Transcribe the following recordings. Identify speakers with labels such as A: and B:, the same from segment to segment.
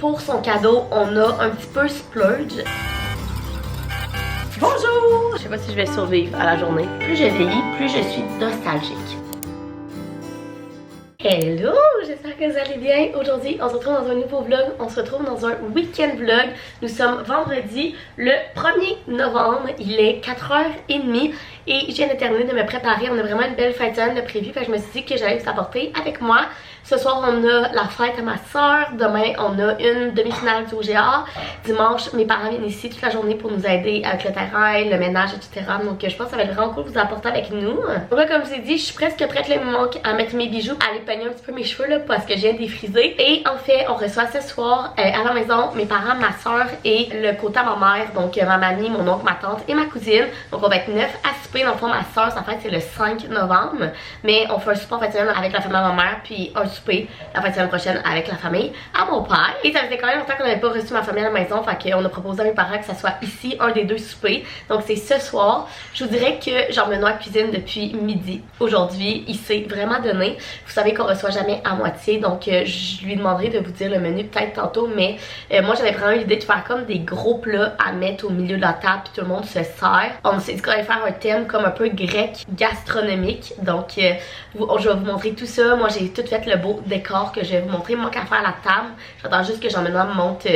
A: pour son cadeau, on a un petit peu splurge. Bonjour! Je sais pas si je vais survivre à la journée. Plus je vieillis, plus je suis nostalgique. Hello! J'espère que vous allez bien. Aujourd'hui, on se retrouve dans un nouveau vlog. On se retrouve dans un week-end vlog. Nous sommes vendredi, le 1er novembre. Il est 4h30 et je viens de terminer de me préparer. On a vraiment une belle fête de prévue. Fait que je me suis dit que j'allais vous apporter avec moi. Ce soir, on a la fête à ma soeur. Demain, on a une demi-finale du OGA. Dimanche, mes parents viennent ici toute la journée pour nous aider avec le terrain, le ménage, etc. Donc, je pense que ça va être vraiment cool de vous apporter avec nous. Donc là, comme je vous ai dit, je suis presque prête. Là, il me manque à mettre mes bijoux, à aller peigner un petit peu mes cheveux là, parce que je viens de les friser. Et en fait, on reçoit ce soir à la maison mes parents, ma soeur et le côté à ma mère. Donc, ma mamie, mon oncle, ma tante et ma cousine. Donc, on va être 9 à souper. Dans le fond, ma soeur, sa fête, c'est le 5 novembre. Mais on fait un souper en fait avec la famille de ma mère, puis un souper la fin de semaine prochaine avec la famille à mon père. Et ça faisait quand même longtemps qu'on n'avait pas reçu ma famille à la maison, fait qu'on a proposé à mes parents que ça soit ici un des deux soupers. Donc c'est ce soir. Je vous dirais que Jean Benoît cuisine depuis midi. Aujourd'hui, il s'est vraiment donné. Vous savez qu'on reçoit jamais à moitié, donc je lui demanderai de vous dire le menu peut-être tantôt, mais moi j'avais vraiment eu l'idée de faire comme des gros plats à mettre au milieu de la table puis tout le monde se sert. On s'est dit qu'on allait faire un thème comme un peu grec gastronomique, donc je vais vous montrer tout ça. Moi j'ai tout fait le beau décor que je vais vous montrer. Il manque à faire la table. J'attends juste que Jean-Benoît me monte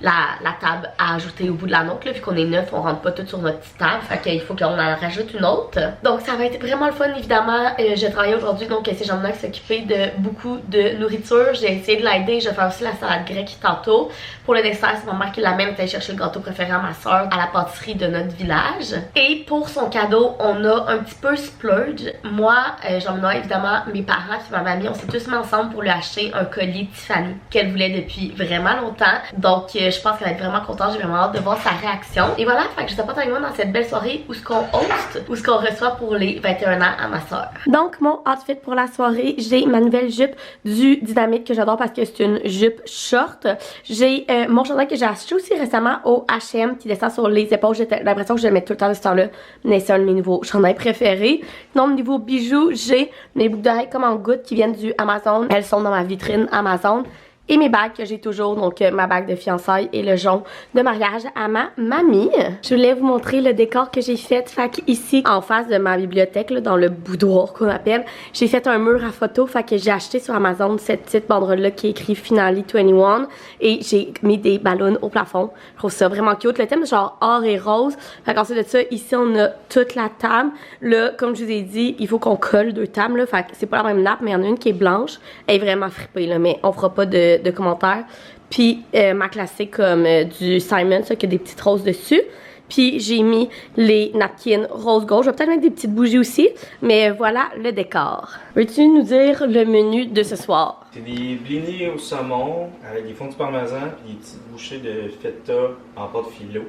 A: la table à ajouter au bout de la nôtre. Vu qu'on est neuf, on rentre pas tout sur notre petite table. Fait qu'il faut qu'on en rajoute une autre. Donc ça va être vraiment le fun évidemment. Je travaille aujourd'hui, donc c'est Jean-Benoît qui s'occupait de beaucoup de nourriture. J'ai essayé de l'aider. Je vais faire aussi la salade grecque tantôt. Pour le dessert, c'est ma mère qui l'amène aller chercher le gâteau préféré à ma soeur à la pâtisserie de notre village. Et pour son cadeau, on a un petit peu splurge. Moi, Jean-Benoît, évidemment, mes parents et ma mamie, on s'est tous mis ensemble pour lui acheter un collier Tiffany qu'elle voulait depuis vraiment longtemps. Donc je pense qu'elle va être vraiment contente. J'ai vraiment hâte de voir sa réaction. Et voilà, fait que je t'apporte avec moi dans cette belle soirée où ce qu'on host, où ce qu'on reçoit pour les 21 ans à ma soeur. Donc mon outfit pour la soirée, j'ai ma nouvelle jupe du Dynamite que j'adore parce que c'est une jupe short. J'ai mon chandail que j'ai acheté aussi récemment au H&M qui descend sur les épaules. J'ai l'impression que je le mets tout le temps de ce temps-là, mais c'est un de mes nouveaux chandails préférés. Sinon au niveau bijoux, j'ai mes boucles d'oreilles comme en gouttes qui viennent du Amazon. Elles sont dans ma vitrine Amazon. Et mes bagues que j'ai toujours, donc ma bague de fiançailles et le jonc de mariage à ma mamie. Je voulais vous montrer le décor que j'ai fait. Fait qu'ici, en face de ma bibliothèque, là, dans le boudoir qu'on appelle, j'ai fait un mur à photos. Fait que j'ai acheté sur Amazon cette petite banderole-là qui est écrit Finale 21 et j'ai mis des ballons au plafond. Je trouve ça vraiment cute. Le thème est genre or et rose. Fait qu'ensuite de ça, ici on a toute la table. Là, comme je vous ai dit, il faut qu'on colle deux tables. Là. Fait que c'est pas la même nappe, mais il y en a une qui est blanche. Elle est vraiment frippée, là, mais on fera pas de commentaires. Puis ma classique comme du Simon, ça, qui a des petites roses dessus. Puis j'ai mis les napkins rose gold. Je vais peut-être mettre des petites bougies aussi. Mais voilà le décor. Veux-tu nous dire le menu de ce soir?
B: C'est des blinis au saumon avec des fondus parmesan et des petites bouchées de feta en pâte philo.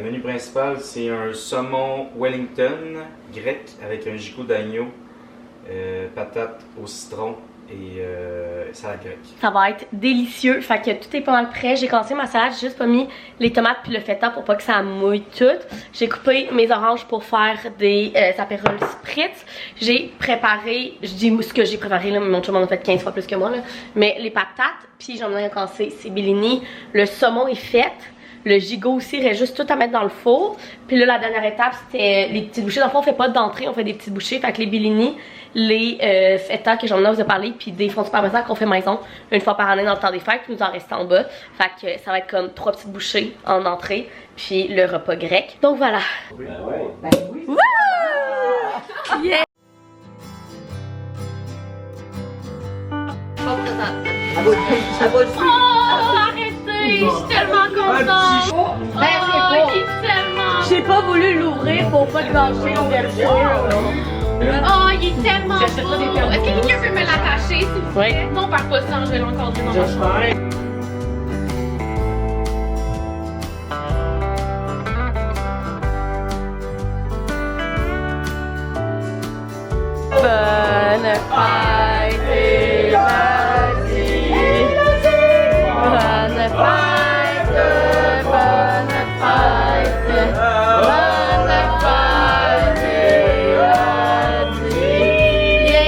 B: Menu principal, c'est un saumon Wellington grec avec un gigot d'agneau, patates au citron et salade grecque. Ça va être délicieux. Fait que tout est pas mal prêt. J'ai commencé ma salade, j'ai juste pas mis les tomates puis le feta pour pas que ça mouille tout. J'ai coupé mes oranges pour faire des apérols spritz. J'ai préparé, je dis ce que j'ai préparé là, mon chum en a fait 15 fois plus que moi là, mais les patates, puis j'en ai cassé ces bellini. Le saumon est fait. Le gigot aussi, il reste juste tout à mettre dans le four. Puis là, la dernière étape, c'était les petites bouchées. Dans le fond, on fait pas d'entrée, on fait des petites bouchées. Fait que les bellini, les feta que j'en ai vous a parlé, puis des fondus parmesan qu'on fait maison une fois par année dans le temps des fêtes, puis nous en reste en bas. Fait que ça va être comme 3 petites bouchées en entrée, puis le repas grec. Donc voilà. Oui. Ben oui.
A: Wouh! Yeah! Oh, arrêtez! Je suis tellement contente! J'ai pas voulu l'ouvrir pour pas gâcher l'ouverture.
C: Oh, il est tellement beau! Est-ce que quelqu'un peut me l'attacher, s'il vous plaît? Non, par pas ça, je vais l'encadrer dans ma chambre.
A: Bonne fête et vas-y! Bonne fête! Bonne fête! Bonne fête et vas-y! Yeah!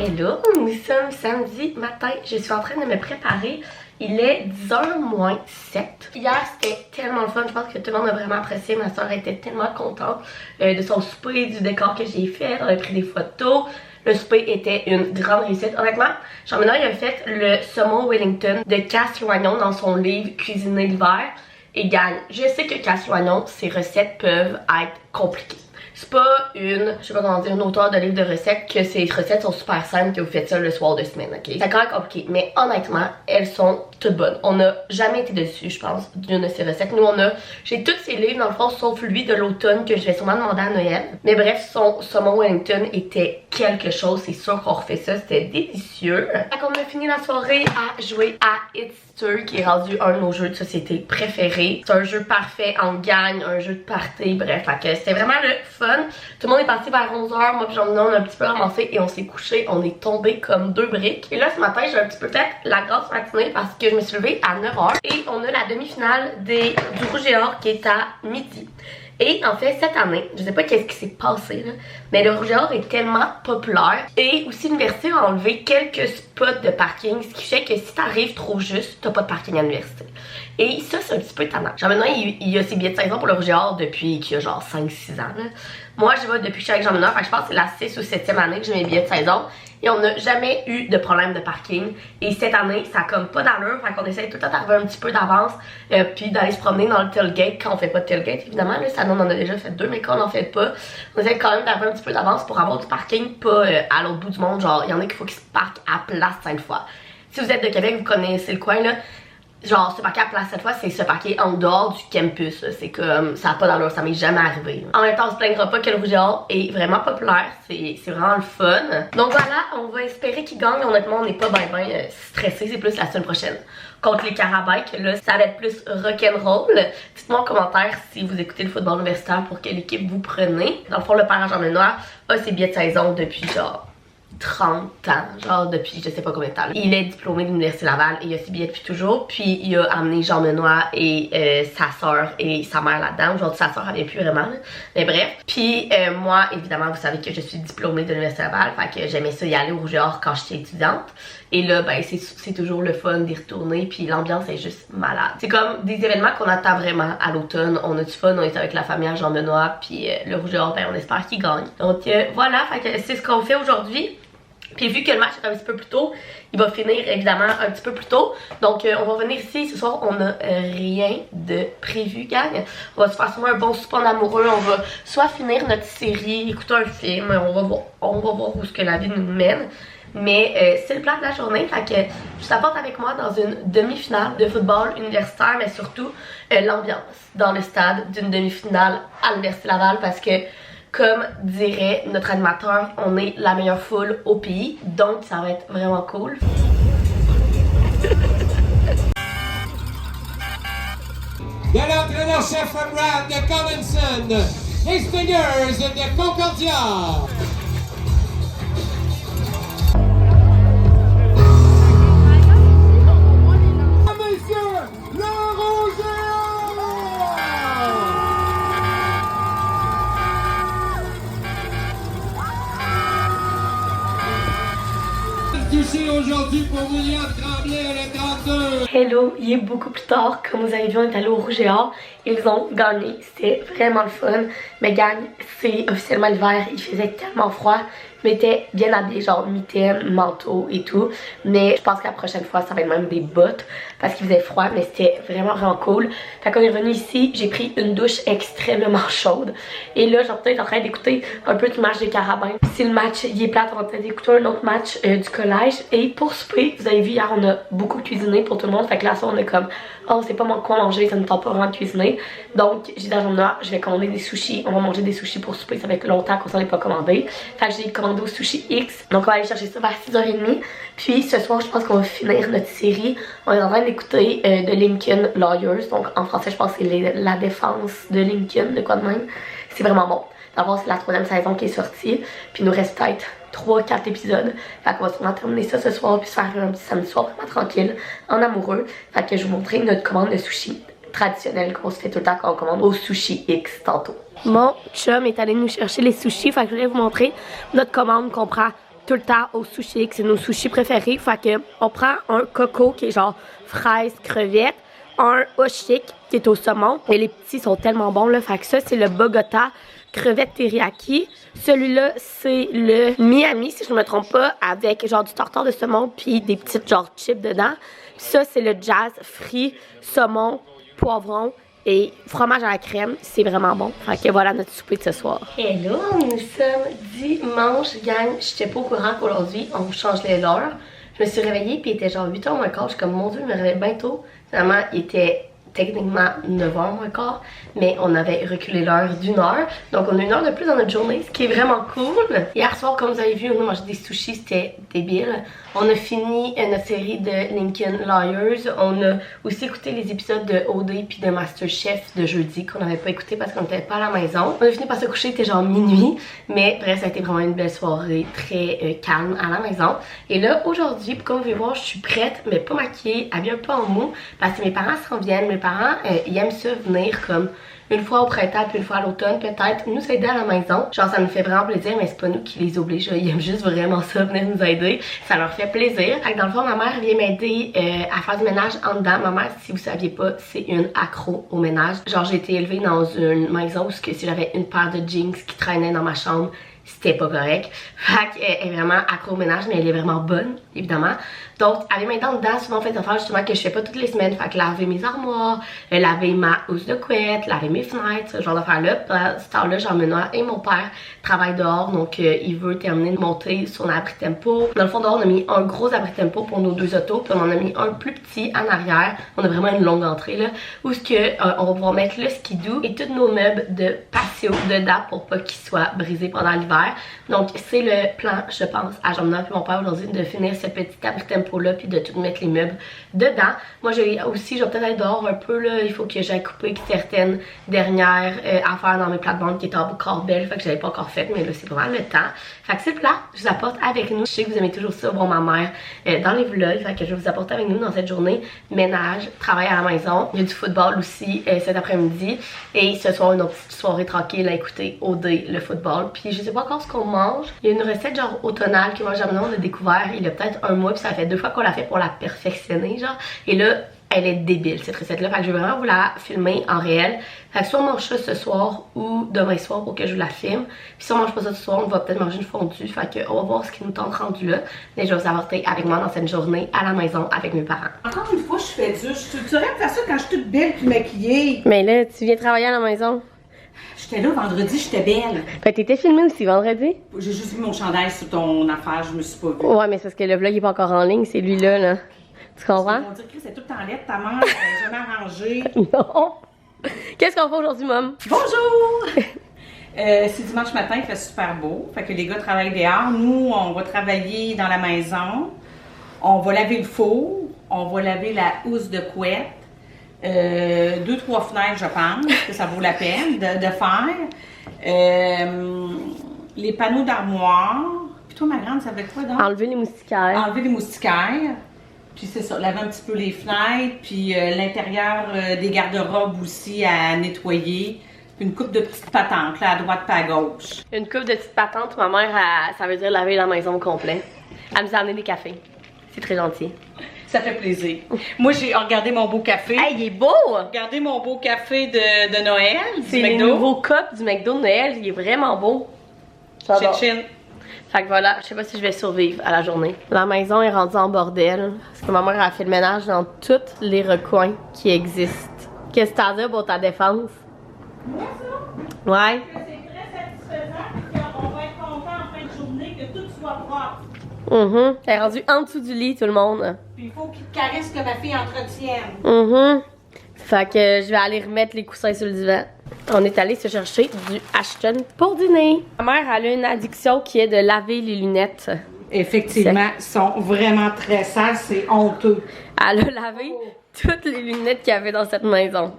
A: Hello! Nous sommes samedi matin. matin, je suis en train de me préparer. Il est 10h moins 7. Hier, c'était tellement le fun. Je pense que tout le monde a vraiment apprécié. Ma soeur était tellement contente de son souper, du décor que j'ai fait. On a pris des photos. Le souper était une grande réussite. Honnêtement, Jean-Benoît il a fait le saumon Wellington de Casse-Loignon dans son livre Cuisiner l'hiver. Et gagne. Je sais que Casse-Loignon, ses recettes peuvent être compliquées. C'est pas une, je sais pas comment dire, une auteure de livre de recettes que ces recettes sont super simples que vous faites ça le soir de semaine, ok? C'est quand même compliqué, mais honnêtement, elles sont toutes bonnes. On n'a jamais été dessus, je pense, d'une de ces recettes. Nous, j'ai tous ces livres dans le fond, sauf lui de l'automne que je vais sûrement demander à Noël. Mais bref, son saumon Wellington était quelque chose, c'est sûr qu'on refait ça, c'était délicieux. Fait qu'on a fini la soirée à jouer à It's Stir, qui est rendu un de nos jeux de société préférés. C'est un jeu parfait en gagne, un jeu de party, bref, fait que c'était vraiment le fun. Tout le monde est parti vers 11h, moi pis Jean-Benoît on a un petit peu ramassé et on s'est couché, on est tombé comme deux briques. Et là ce matin j'ai un petit peu fait la grosse matinée parce que je me suis levée à 9h et on a la demi-finale du Rouge et Or qui est à midi. Et en fait, cette année, je sais pas qu'est-ce qui s'est passé là, mais le Rouge et Or est tellement populaire. Et aussi l'université a enlevé quelques spots de parking, ce qui fait que si t'arrives trop juste, t'as pas de parking à l'université. Et ça, c'est un petit peu étonnant. Jean-Benoît, il a ses billets de saison pour le Rouge et Or depuis qu'il a genre 5-6 ans. Là. Moi, je vais depuis que je suis avec Jean-Benoît, je pense que c'est la 6 ou 7e année que j'ai mes billets de saison. Et on n'a jamais eu de problème de parking. Et cette année, ça a comme pas d'allure. Fait qu'on essaie tout le temps d'arriver un petit peu d'avance. Puis d'aller se promener dans le tailgate quand on fait pas de tailgate, évidemment. Là, ça, nous, on en a déjà fait 2, mais quand on n'en fait pas, on essaie quand même d'arriver un petit peu d'avance pour avoir du parking, pas à l'autre bout du monde. Genre, il y en a qu'il faut qu'ils se parquent à Place Sainte-Foy. Si vous êtes de Québec, vous connaissez le coin, là. Genre, se parquer à Place Sainte-Foy, c'est se parquer en dehors du campus. C'est comme, ça n'a pas d'allure, ça m'est jamais arrivé. En même temps, on se plaignera pas que le Rouge et Or est vraiment populaire. C'est vraiment le fun. Donc voilà, on va espérer qu'il gagne. Honnêtement, on n'est pas bien stressé. C'est plus la semaine prochaine. Contre les Carabins, que là, ça va être plus rock'n'roll. Dites-moi en commentaire si vous écoutez le football universitaire pour quelle équipe vous prenez. Dans le fond, le père Jean-Benoît a ses billets de saison depuis genre 30 ans, genre depuis je sais pas combien de temps. Il est diplômé de l'Université Laval et il a ses billets depuis toujours. Puis il a amené Jean-Benoît et sa soeur et sa mère là-dedans. Aujourd'hui sa soeur elle vient plus vraiment là. Mais bref. Puis moi évidemment vous savez que je suis diplômée de l'Université Laval. Fait que j'aimais ça y aller au Rouge et Or quand j'étais étudiante. Et là ben c'est toujours le fun d'y retourner. Puis l'ambiance est juste malade. C'est comme des événements qu'on attend vraiment à l'automne. On a du fun, on est avec la famille à Jean-Benoît. Puis le Rouge et Or ben on espère qu'il gagne. Donc voilà, fait que c'est ce qu'on fait aujourd'hui. Puis vu que le match est un petit peu plus tôt, il va finir évidemment un petit peu plus tôt. Donc on va venir ici, ce soir on n'a rien de prévu gang. On va se faire sûrement un bon souper en amoureux, on va soit finir notre série, écouter un film, on va voir où ce que la vie nous mène. Mais c'est le plan de la journée, fait que je t'apporte avec moi dans une demi-finale de football universitaire, mais surtout l'ambiance dans le stade d'une demi-finale à l'Université Laval parce que comme dirait notre animateur, on est la meilleure foule au pays, donc ça va être vraiment cool.
D: De l'entraîneur-chef Brad de Collinson, les Stingers de Concordia. Messieurs, le Rouge et Or! Touché aujourd'hui pour William Tremblay à la 32.
A: Hello, il est beaucoup plus tard. Comme vous avez vu, on est allé au Rouge et Or. Ils ont gagné. C'était vraiment le fun. Mais gang, c'est officiellement l'hiver. Il faisait tellement froid. Je m'étais bien habillée, genre mitaine, manteau et tout. Mais je pense que la prochaine fois, ça va être même des bottes. Parce qu'il faisait froid, mais c'était vraiment cool. Fait qu'on est revenu ici, j'ai pris une douche extrêmement chaude. Et là, genre peut-être en train d'écouter un peu du match des Carabins. Si le match il est plate, on va peut-être écouter un autre match du collège. Et pour souper, vous avez vu hier, on a beaucoup cuisiné pour tout le monde. Fait que là, ça, on est comme, oh, on sait pas quoi manger, ça ne tente pas vraiment de cuisiner. Donc, j'ai dit à Jean-Benoît, je vais commander des sushis. On va manger des sushis pour souper. Ça fait longtemps qu'on s'en est pas commandé. Fait que j'ai commandé au Sushi X. Donc, on va aller chercher ça vers 6h30. Puis, ce soir, je pense qu'on va finir notre série. On est en train d'écouter de Lincoln Lawyers. Donc, en français, je pense que c'est la défense de Lincoln, de quoi de même. C'est vraiment bon. D'abord, c'est la 3e saison qui est sortie. Puis, il nous reste peut-être 3-4 épisodes. Fait qu'on va sûrement terminer ça ce soir. Puis, se faire un petit samedi soir vraiment tranquille, en amoureux. Fait que je vais vous montrer notre commande de sushi traditionnelle qu'on se fait tout le temps quand on commande au Sushi X tantôt. Mon chum est allé nous chercher les sushis. Fait que je voulais vous montrer notre commande qu'on prend tout le temps au sushi, que c'est nos sushis préférés. Fait que on prend un coco qui est genre fraise, crevette, un oshik qui est au saumon. Et les petits sont tellement bons là. Fait que ça, c'est le Bogota crevette teriyaki. Celui-là, c'est le Miami, si je ne me trompe pas, avec genre du tartare de saumon puis des petites genre chips dedans. Puis ça, c'est le jazz frit, saumon, poivron et fromage à la crème. C'est vraiment bon. Fait que voilà notre souper de ce soir. Hello, nous sommes dimanche, gang. J'étais pas au courant qu'aujourd'hui, on change les heures. Je me suis réveillée puis il était genre 8h moins quart. Je suis comme, mon Dieu, je me réveille bientôt. Finalement, il était techniquement 9h moins quart, mais on avait reculé l'heure d'1 heure. Donc on a 1 heure de plus dans notre journée, ce qui est vraiment cool. Hier soir, comme vous avez vu, on a mangé des sushis, c'était débile. On a fini notre série de Lincoln Liars. On a aussi écouté les épisodes de OD puis de MasterChef de jeudi qu'on n'avait pas écouté parce qu'on n'était pas à la maison. On a fini par se coucher, c'était genre minuit. Mais bref, ça a été vraiment une belle soirée, très calme à la maison. Et là, aujourd'hui, comme vous pouvez voir, je suis prête, mais pas maquillée, habillée un peu en mou, parce que mes parents s'en viennent. Mes parents, ils aiment ça venir comme une fois au printemps puis une fois à l'automne peut-être nous aider à la maison. Genre ça nous fait vraiment plaisir, mais c'est pas nous qui les oblige, ils aiment juste vraiment ça, venir nous aider, ça leur fait plaisir. Fait que dans le fond, ma mère vient m'aider à faire du ménage en dedans. Ma mère, si vous saviez pas, c'est une accro au ménage. Genre j'ai été élevée dans une maison où si j'avais une paire de jeans qui traînait dans ma chambre, c'était pas correct. Fait qu'elle est vraiment accro au ménage, mais elle est vraiment bonne, évidemment. Donc, elle vient m'aider dedans, souvent fait des affaires justement que je fais pas toutes les semaines. Fait que laver mes armoires, laver ma housse de couette, laver mes fenêtres, ce genre d'affaires-là. À cette heure-là, Jean-Benoît et mon père travaillent dehors, donc il veut terminer de monter son abri tempo. Dans le fond, dehors, on a mis un gros abri tempo pour nos 2 autos, puis on en a mis un plus petit en arrière. On a vraiment une longue entrée, là, où on va pouvoir mettre le skidoo et tous nos meubles de patio dedans pour pas qu'ils soient brisés pendant l'hiver. Donc, c'est le plan, je pense, à Jean-Benoît et mon père aujourd'hui, de finir ce petit abri tempo là puis de tout mettre les meubles dedans. Moi je vais peut-être être dehors un peu là, il faut que j'aille couper certaines dernières affaires dans mes plates-bandes qui étaient encore belles, fait que j'avais pas encore fait, mais là c'est pas mal le temps. Fait que c'est le plat, je vous apporte avec nous. Je sais que vous aimez toujours ça, voir ma mère dans les vlogs, fait que je vais vous apporter avec nous dans cette journée ménage, travail à la maison. Il y a du football aussi cet après-midi et ce soir une autre petite soirée tranquille à écouter OD le football. Puis je sais pas encore ce qu'on mange. Il y a une recette genre automnale que moi Jean-Benoît on a découvert il y a peut-être un mois, puis ça fait 2 fois qu'on l'a fait pour la perfectionner genre, et là elle est débile cette recette là, fait que je vais vraiment vous la filmer en réel. Fait que soit on mange ça ce soir ou demain soir pour que je vous la filme, puis si on mange pas ça ce soir on va peut-être manger une fondue, fait que on va voir ce qui nous tente rendu là, mais je vais vous apporter avec moi dans cette journée à la maison avec mes parents.
E: Encore une fois je fais dur, tu aurais faire ça quand je suis toute belle puis maquillée.
A: Mais là tu viens travailler à la maison.
E: J'étais là vendredi, j'étais belle.
A: Fait que t'étais filmée aussi vendredi?
E: J'ai juste vu mon chandail sur ton affaire, je me suis pas vue.
A: Ouais, mais c'est parce que le vlog est pas encore en ligne, c'est lui là. Tu comprends?
E: On dirait que c'est tout en lettres, ta mère, elle est jamais arrangée.
A: Non! Qu'est-ce qu'on fait aujourd'hui, Mom?
E: Bonjour! C'est dimanche matin, il fait super beau. Fait que les gars travaillent dehors. Nous, on va travailler dans la maison. On va laver le four. On va laver la housse de couette. 2-3 fenêtres, je pense, que ça vaut la peine de faire. Les panneaux d'armoire. Puis toi, ma grande, ça fait quoi donc?
A: Enlever les moustiquaires.
E: Enlever les moustiquaires. Puis c'est ça, laver un petit peu les fenêtres. Puis l'intérieur des garde-robes aussi à nettoyer. Puis une coupe de petites patentes, là, à droite pas à gauche.
A: Une coupe de petites patentes, ma mère, ça veut dire laver la maison au complet. Elle nous a amené des cafés. C'est très gentil.
E: Ça fait plaisir. Moi, j'ai regardé mon beau café.
A: Hey, il est beau!
E: Regardez mon beau café de Noël,
A: c'est les nouveaux cups du McDo de Noël. Il est vraiment beau.
E: Chin-chin.
A: Fait que voilà, je sais pas si je vais survivre à la journée. La maison est rendue en bordel. Parce que ma mère a fait le ménage dans tous les recoins qui existent. Qu'est-ce que t'as dit pour ta défense?
E: Moi, ça?
A: Ouais.
E: C'est très satisfaisant. On va être content en fin de journée que tout soit propre.
A: Elle est rendue en dessous du lit, tout le monde.
E: Puis il faut qu'il te caresse que ma fille entretienne.
A: Fait que je vais aller remettre les coussins sur le divan. On est allé se chercher du Ashton pour dîner. Ma mère elle a une addiction qui est de laver les lunettes.
E: Effectivement, sont vraiment très sales, c'est honteux.
A: Elle a lavé toutes les lunettes qu'il y avait dans cette maison.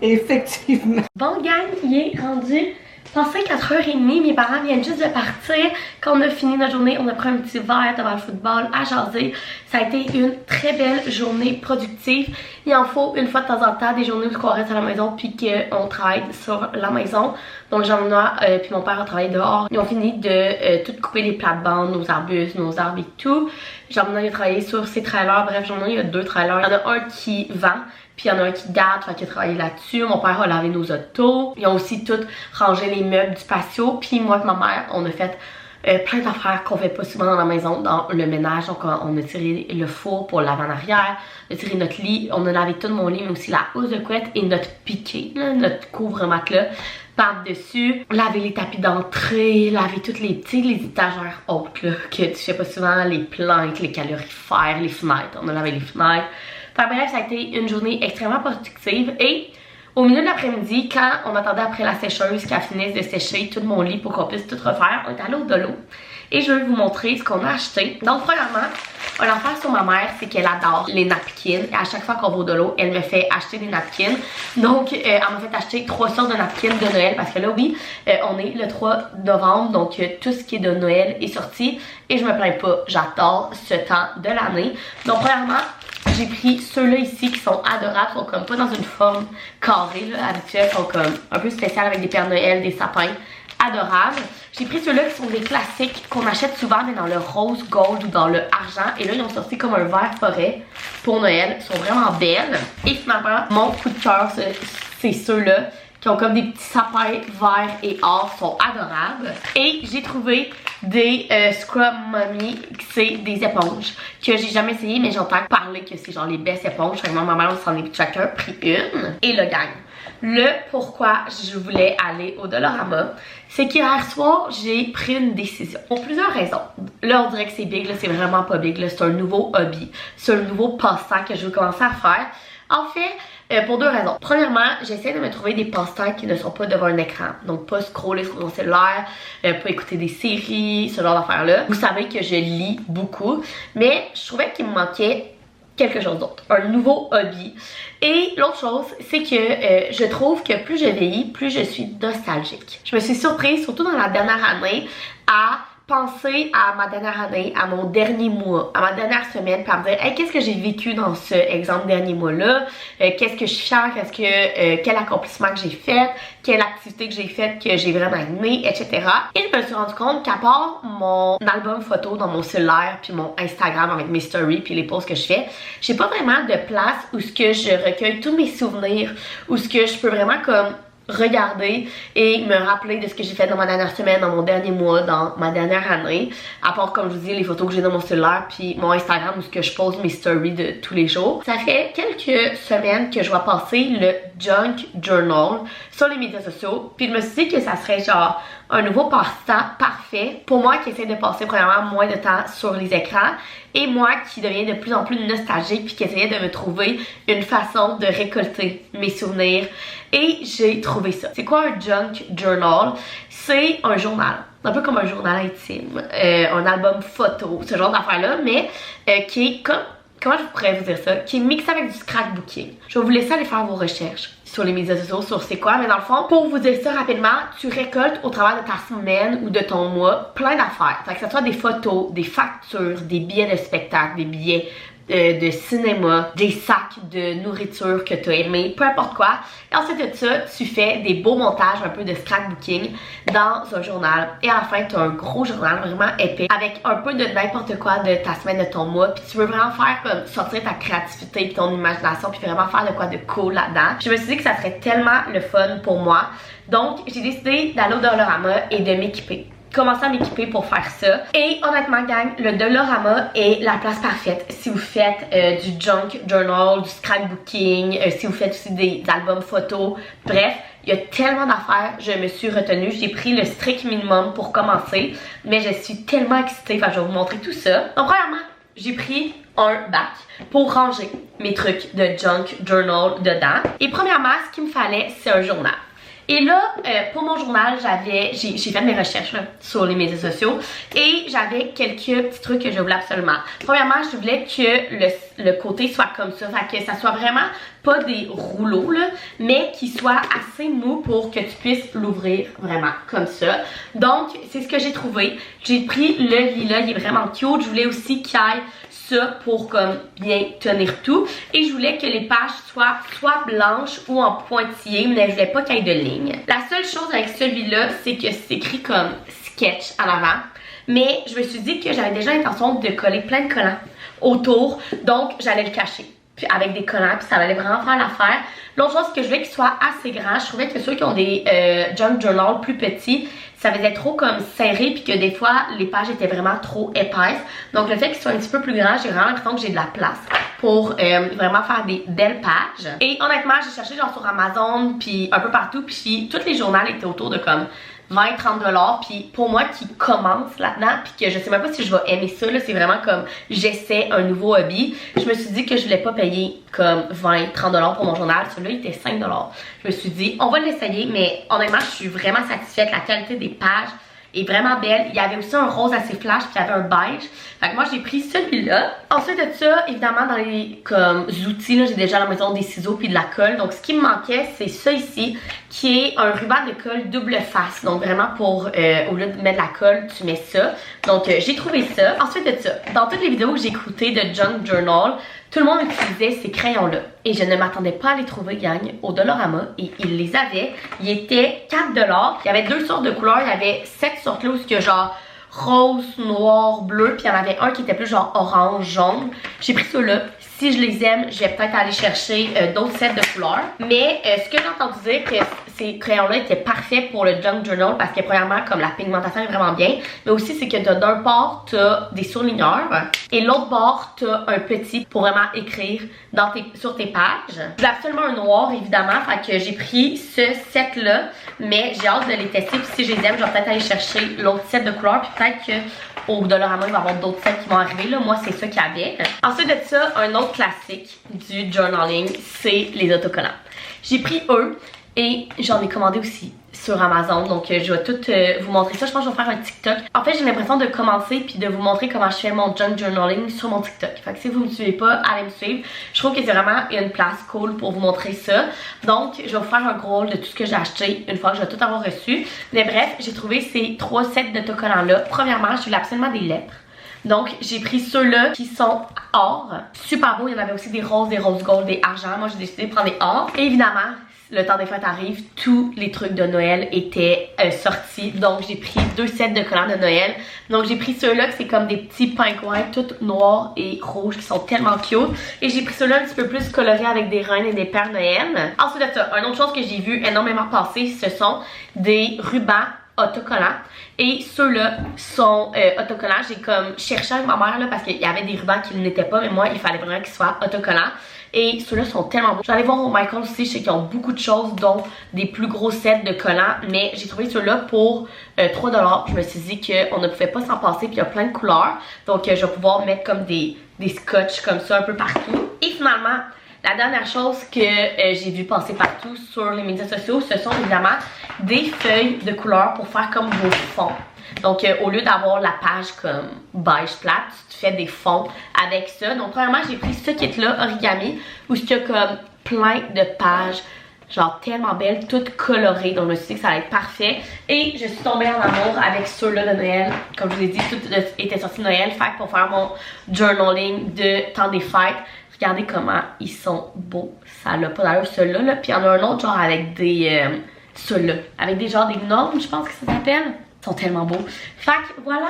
E: Effectivement.
A: Bon gang, il est rendu Passé 4h30, mes parents viennent juste de partir. Quand on a fini notre journée, on a pris un petit verre devant le football à jaser. Ça a été une très belle journée productive. Il en faut une fois de temps en temps des journées où on reste à la maison puis qu'on travaille sur la maison. Donc Jean-Benoît puis mon père ont travaillé dehors. Ils ont fini de tout couper les plates-bandes, nos arbustes, nos arbres et tout. Jean-Benoît a travaillé sur ses trailers. Bref, Jean-Benoît il y a 2 trailers. Il y en a un qui vend. Puis il y en a un qui garde, fait qu'il a travaillé là-dessus. Mon père a lavé nos autos. Ils ont aussi tout rangé les meubles du patio. Puis moi et ma mère, on a fait plein d'affaires qu'on fait pas souvent dans la maison, dans le ménage. Donc on a tiré le four pour laver en arrière. On a tiré notre lit. On a lavé tout mon lit, mais aussi la housse de couette et notre piquet, là, notre couvre-matelas par-dessus. Laver les tapis d'entrée, laver toutes les étagères hautes là, que tu fais pas souvent. Les plantes, les calorifères, les fenêtres. On a lavé les fenêtres. Enfin bref, ça a été une journée extrêmement productive et au milieu de l'après-midi, quand on attendait après la sécheuse qu'elle finisse de sécher tout mon lit pour qu'on puisse tout refaire, on est allé au Dolo et je vais vous montrer ce qu'on a acheté. Donc premièrement, un affaire sur ma mère, c'est qu'elle adore les napkins et à chaque fois qu'on va au Dolo, elle me fait acheter des napkins. Donc elle m'a fait acheter 3 sortes de napkins de Noël parce que là oui, on est le 3 novembre, donc tout ce qui est de Noël est sorti et je me plains pas, j'adore ce temps de l'année. Donc premièrement, j'ai pris ceux-là ici qui sont adorables, sont comme pas dans une forme carrée là, habituelle, sont comme un peu spéciales avec des Pères Noël, des sapins adorables. J'ai pris ceux-là qui sont des classiques qu'on achète souvent mais dans le rose gold ou dans le argent. Et là ils ont sorti comme un vert forêt pour Noël, ils sont vraiment belles. Et finalement mon coup de cœur c'est ceux-là qui ont comme des petits sapins verts et or, sont adorables. Et j'ai trouvé des Scrub Mommy, c'est des éponges que j'ai jamais essayé mais j'entends parler que c'est genre les best éponges. Vraiment ma mère on s'en est chacun pris une. Et le gang, le pourquoi je voulais aller au Dollarama, c'est qu'hier soir j'ai pris une décision pour plusieurs raisons. Là on dirait que c'est big, là c'est vraiment pas big, là c'est un nouveau hobby, c'est un nouveau passe-temps que je veux commencer à faire. En fait, pour 2 raisons. Premièrement, j'essaie de me trouver des passe-temps qui ne sont pas devant un écran. Donc pas scroller sur mon cellulaire, pas écouter des séries, ce genre d'affaires-là. Vous savez que je lis beaucoup, mais je trouvais qu'il me manquait quelque chose d'autre, un nouveau hobby. Et l'autre chose, c'est que je trouve que plus je vieillis, plus je suis nostalgique. Je me suis surprise, surtout dans la dernière année, à penser à ma dernière année, à mon dernier mois, à ma dernière semaine, puis à me dire hey, qu'est-ce que j'ai vécu dans ce exemple dernier mois-là, qu'est-ce que je suis fière, quel accomplissement que j'ai fait, quelle activité que j'ai faite que j'ai vraiment aimé, etc. Et je me suis rendu compte qu'à part mon album photo dans mon cellulaire, puis mon Instagram avec mes stories, puis les posts que je fais, j'ai pas vraiment de place où ce que je recueille tous mes souvenirs, où ce que je peux vraiment comme regarder et me rappeler de ce que j'ai fait dans ma dernière semaine, dans mon dernier mois, dans ma dernière année. À part, comme je vous dis, les photos que j'ai dans mon cellulaire puis mon Instagram où ce que je pose mes stories de tous les jours. Ça fait quelques semaines que je vais passer le Junk Journal sur les médias sociaux. Puis je me suis dit que ça serait genre un nouveau passe-temps parfait pour moi qui essaie de passer premièrement moins de temps sur les écrans et moi qui deviens de plus en plus nostalgique puis qui essayais de me trouver une façon de récolter mes souvenirs. Et j'ai trouvé ça. C'est quoi un Junk Journal? C'est un journal, un peu comme un journal intime, un album photo, ce genre d'affaires-là, mais qui est comme, comment je pourrais vous dire ça, qui est mixé avec du scrapbooking. Je vais vous laisser aller faire vos recherches sur les médias sociaux, sur c'est quoi, mais dans le fond, pour vous dire ça rapidement, tu récoltes au travers de ta semaine ou de ton mois plein d'affaires. Fait que ce soit des photos, des factures, des billets de spectacle, des billets de cinéma, des sacs de nourriture que tu as aimé, peu importe quoi. Et ensuite de ça, tu fais des beaux montages, un peu de scrapbooking dans un journal. Et à la fin, tu as un gros journal vraiment épais avec un peu de n'importe quoi de ta semaine, de ton mois. Puis tu veux vraiment faire comme sortir ta créativité puis ton imagination puis vraiment faire de quoi de cool là-dedans. Je me suis dit que ça serait tellement le fun pour moi. Donc, j'ai décidé d'aller au Dollarama et de m'équiper. Commencer à m'équiper pour faire ça. Et honnêtement gang, le Dollarama est la place parfaite si vous faites du junk journal, du scrapbooking, si vous faites aussi des albums photos, bref, il y a tellement d'affaires. Je me suis retenue, j'ai pris le strict minimum pour commencer, mais je suis tellement excitée, enfin je vais vous montrer tout ça. Donc premièrement, j'ai pris un bac pour ranger mes trucs de junk journal dedans. Et premièrement, ce qu'il me fallait, c'est un journal. Et là, pour mon journal, j'ai fait mes recherches là, sur les médias sociaux et j'avais quelques petits trucs que je voulais absolument. Premièrement, je voulais que le côté soit comme ça, fait que ça soit vraiment pas des rouleaux là, mais qui soit assez mou pour que tu puisses l'ouvrir vraiment comme ça. Donc, c'est ce que j'ai trouvé. J'ai pris le lilas, il est vraiment cute. Je voulais aussi qu'il y ait ça pour comme bien tenir tout. Et je voulais que les pages soient soit blanches ou en pointillé, mais je voulais pas qu'il y ait de lignes. La seule chose avec celui-là, c'est que c'est écrit comme sketch en avant. Mais je me suis dit que j'avais déjà l'intention de coller plein de collants autour, donc j'allais le cacher. Puis avec des collants, puis ça allait vraiment faire l'affaire. L'autre chose, c'est que je voulais qu'il soit assez grand. Je trouvais que ceux qui ont des junk journal plus petits, ça faisait trop comme serré, puis que des fois, les pages étaient vraiment trop épaisses. Donc le fait qu'il soit un petit peu plus grand, j'ai vraiment l'impression que j'ai de la place pour vraiment faire des belles pages. Et honnêtement, j'ai cherché genre sur Amazon, puis un peu partout, puis tous les journaux étaient autour de comme 20-30$, puis pour moi qui commence là-dedans, puis que je sais même pas si je vais aimer ça, là, c'est vraiment comme j'essaie un nouveau hobby, je me suis dit que je voulais pas payer comme 20-30$ pour mon journal, celui-là il était 5$. Je me suis dit, on va l'essayer, mais honnêtement, je suis vraiment satisfaite, la qualité des pages est vraiment belle. Il y avait aussi un rose assez flash, puis il y avait un beige. Fait que moi, j'ai pris celui-là. Ensuite de ça, évidemment, dans les comme outils, là, j'ai déjà à la maison des ciseaux puis de la colle. Donc, ce qui me manquait, c'est ça ici, qui est un ruban de colle double face. Donc, vraiment pour, au lieu de mettre de la colle, tu mets ça. Donc, j'ai trouvé ça. Ensuite de ça, dans toutes les vidéos que j'ai écoutées de Junk Journal, tout le monde utilisait ces crayons-là. Et je ne m'attendais pas à les trouver, gang, au Dollarama. Et ils les avaient. Ils étaient 4$. Il y avait 2 sortes de couleurs. Il y avait 7 sortes-là où il y a genre rose, noir, bleu. Puis il y en avait un qui était plus genre orange, jaune. J'ai pris ceux-là. Si je les aime, je vais peut-être aller chercher d'autres sets de couleurs. Mais ce que j'ai entendu dire, que ces crayons-là étaient parfaits pour le Junk Journal parce que premièrement, comme la pigmentation est vraiment bien, mais aussi c'est que d'un bord, t'as des surligneurs et l'autre bord, t'as un petit pour vraiment écrire sur tes pages. Je voulais absolument un noir, évidemment, fait que j'ai pris ce set-là, mais j'ai hâte de les tester. Puis si je les aime, je vais peut-être aller chercher l'autre set de couleurs, puis peut-être que au Dollarama, il va y avoir d'autres sets qui vont arriver. Là, moi, c'est ça qu'il y avait. Ensuite de ça, un autre classique du journaling, c'est les autocollants. J'ai pris eux et j'en ai commandé aussi sur Amazon. Donc, je vais tout vous montrer ça. Je pense que je vais faire un TikTok. En fait, j'ai l'impression de commencer puis de vous montrer comment je fais mon junk journaling sur mon TikTok. Fait que si vous ne me suivez pas, allez me suivre. Je trouve que c'est vraiment une place cool pour vous montrer ça. Donc, je vais vous faire un gros haul de tout ce que j'ai acheté une fois que je vais tout avoir reçu. Mais bref, j'ai trouvé ces 3 sets d'autocollants-là. Premièrement, je voulais absolument des lettres. Donc, j'ai pris ceux-là qui sont or. Super beau. Il y en avait aussi des roses gold, des argent. Moi, j'ai décidé de prendre des or. Et évidemment, le temps des fêtes arrive, tous les trucs de Noël étaient sortis. Donc, j'ai pris 2 sets de collants de Noël. Donc, j'ai pris ceux-là, que c'est comme des petits pingouins, tout noirs et rouges, qui sont tellement cute. Et j'ai pris ceux-là un petit peu plus colorés avec des reines et des pères Noël. Ensuite de ça, une autre chose que j'ai vu énormément passer, ce sont des rubans autocollants. Et ceux-là sont autocollants. J'ai comme cherché avec ma mère là, parce qu'il y avait des rubans qui ne l'étaient pas, mais moi, il fallait vraiment qu'ils soient autocollants. Et ceux-là sont tellement beaux. Je vais aller voir au Michael aussi, je sais qu'ils ont beaucoup de choses, dont des plus gros sets de collants. Mais j'ai trouvé ceux-là pour 3$. Je me suis dit qu'on ne pouvait pas s'en passer, puis il y a plein de couleurs. Donc je vais pouvoir mettre comme des scotch comme ça un peu partout. Et finalement, la dernière chose que j'ai vu passer partout sur les médias sociaux, ce sont évidemment des feuilles de couleurs pour faire comme vos fonds. Donc, au lieu d'avoir la page comme beige plate, tu fais des fonds avec ça. Donc, premièrement, j'ai pris ce kit-là, origami, où il y a comme plein de pages, genre tellement belles, toutes colorées. Donc, je me suis dit que ça allait être parfait. Et je suis tombée en amour avec ceux-là de Noël. Comme je vous ai dit, tout était sorti de Noël. Fait que pour faire mon journaling de temps des fêtes, regardez comment ils sont beaux. Ça n'a pas d'allure, ceux-là. Là. Puis il y en a un autre genre avec des... ceux-là. Avec des genres des gnomes, je pense que ça s'appelle. Ils sont tellement beaux. Fait que voilà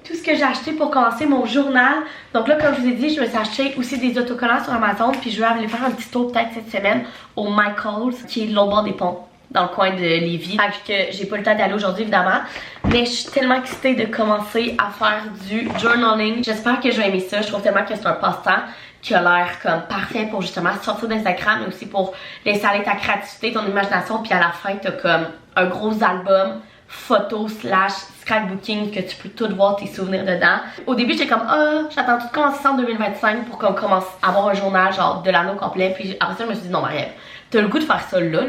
A: tout ce que j'ai acheté pour commencer mon journal. Donc là, comme je vous ai dit, je me suis acheté aussi des autocollants sur Amazon. Puis je vais aller faire un petit tour peut-être cette semaine au Michael's, qui est l'autre bord des ponts, dans le coin de Lévis. Fait que j'ai pas le temps d'aller aujourd'hui évidemment. Mais je suis tellement excitée de commencer à faire du journaling. J'espère que je vais aimer ça. Je trouve tellement que c'est un passe-temps qui a l'air comme parfait pour justement sortir d'Instagram, mais aussi pour laisser aller ta créativité, ton imagination. Puis à la fin, t'as comme un gros album photo / scrapbooking que tu peux tout voir tes souvenirs dedans. Au début, j'étais comme, j'attends tout commencer ça en 2025 pour qu'on commence à avoir un journal genre de l'année au complet. Puis après ça, je me suis dit, non, Marie-Ève, t'as le goût de faire ça là.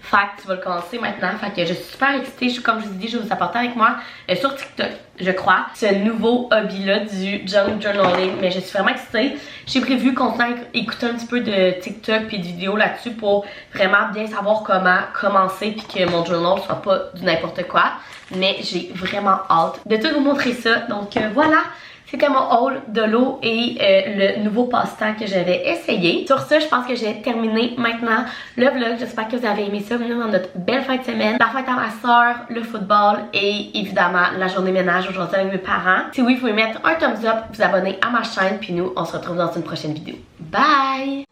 A: Fait que tu vas le commencer maintenant. Fait que je suis super excitée. Comme je vous ai dit, je vais vous apporter avec moi sur TikTok, je crois, ce nouveau hobby-là du junk journaling. Mais je suis vraiment excitée. J'ai prévu continuer à écouter un petit peu de TikTok puis de vidéos là-dessus pour vraiment bien savoir comment commencer puis que mon journal soit pas du n'importe quoi. Mais j'ai vraiment hâte de tout vous montrer ça. Donc voilà. C'était mon haul de l'eau et le nouveau passe-temps que j'avais essayé. Sur ça, je pense que j'ai terminé maintenant le vlog. J'espère que vous avez aimé ça. Venez dans notre belle fin de semaine. La fête à ma soeur, le football et évidemment la journée ménage aujourd'hui avec mes parents. Si oui, vous pouvez mettre un thumbs up, vous abonner à ma chaîne. Puis nous, on se retrouve dans une prochaine vidéo. Bye!